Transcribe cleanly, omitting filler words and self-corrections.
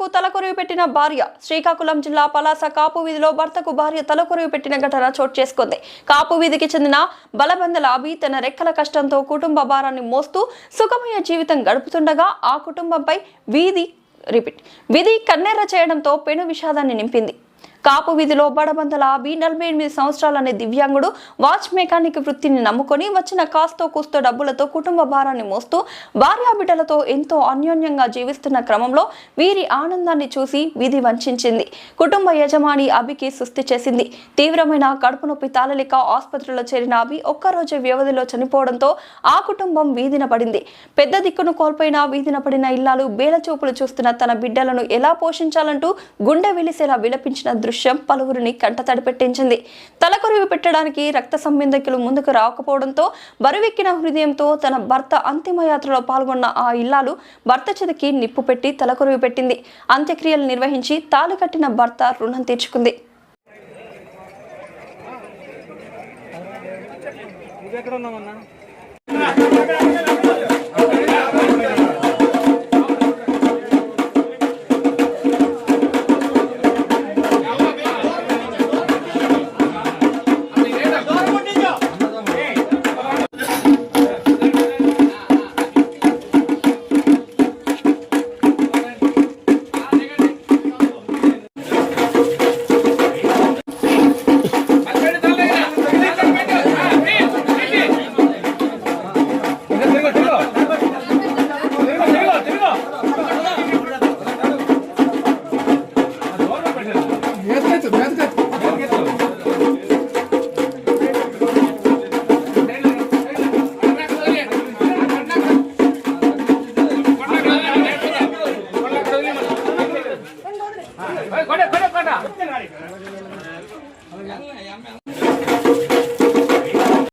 భర్తకు తలకొరివి పెట్టిన భార్య. శ్రీకాకుళం జిల్లా పలాస కాపు వీధిలో భర్తకు భార్య తలకొరివి పెట్టిన ఘటన చోటు చేసుకుంది. కాపు వీధికి చెందిన బలబందల అభి తన రెక్కల కష్టంతో కుటుంబ భారాన్ని మోస్తూ సుఖమయ జీవితం గడుపుతుండగా ఆ కుటుంబంపై విధి కన్నెర్ర చేయడంతో పెను విషాదాన్ని నింపింది. కాపు వీధిలో బడబందల అభి 48 సంవత్సరాలనే దివ్యాంగుడు వాచ్ మెకానిక్ వృత్తిని నమ్ముకొని వచ్చిన కాస్తో కూస్తో డబ్బులతో కుటుంబ భారాన్ని మోస్తూ భార్యాబిడ్డలతో ఎంతో అన్యోన్యంగా జీవిస్తున్న క్రమంలో వీరి ఆనందాన్ని చూసి విధి వంచింది. కుటుంబ యజమాని అభికి సుస్థి చేసింది. తీవ్రమైన కడుపు నొప్పి తాళలేక ఆసుపత్రిలో చేరిన అభి ఒక్కరోజే వ్యవధిలో చనిపోవడంతో ఆ కుటుంబం వీధిన పడింది. పెద్ద దిక్కును కోల్పోయిన వీధిన పడిన ఇల్లాలు బేలచూపులు చూస్తున్న తన బిడ్డలను ఎలా పోషించాలంటూ గుండె విలిసేలా విలపించిన దృశ్యం పలువురిని కంటతడి పెట్టించింది. తలకొరివి పెట్టడానికి రక్త సంబంధికులు ముందుకు రాకపోవడంతో బరువెక్కిన హృదయంతో తన భర్త అంతిమయాత్రలో పాల్గొన్న ఆ ఇల్లాలు భర్త చెదికి నిప్పు పెట్టి తలకొరివి పెట్టింది. అంత్యక్రియలు నిర్వహించి తాళి కట్టిన భర్త రుణం తీర్చుకుంది.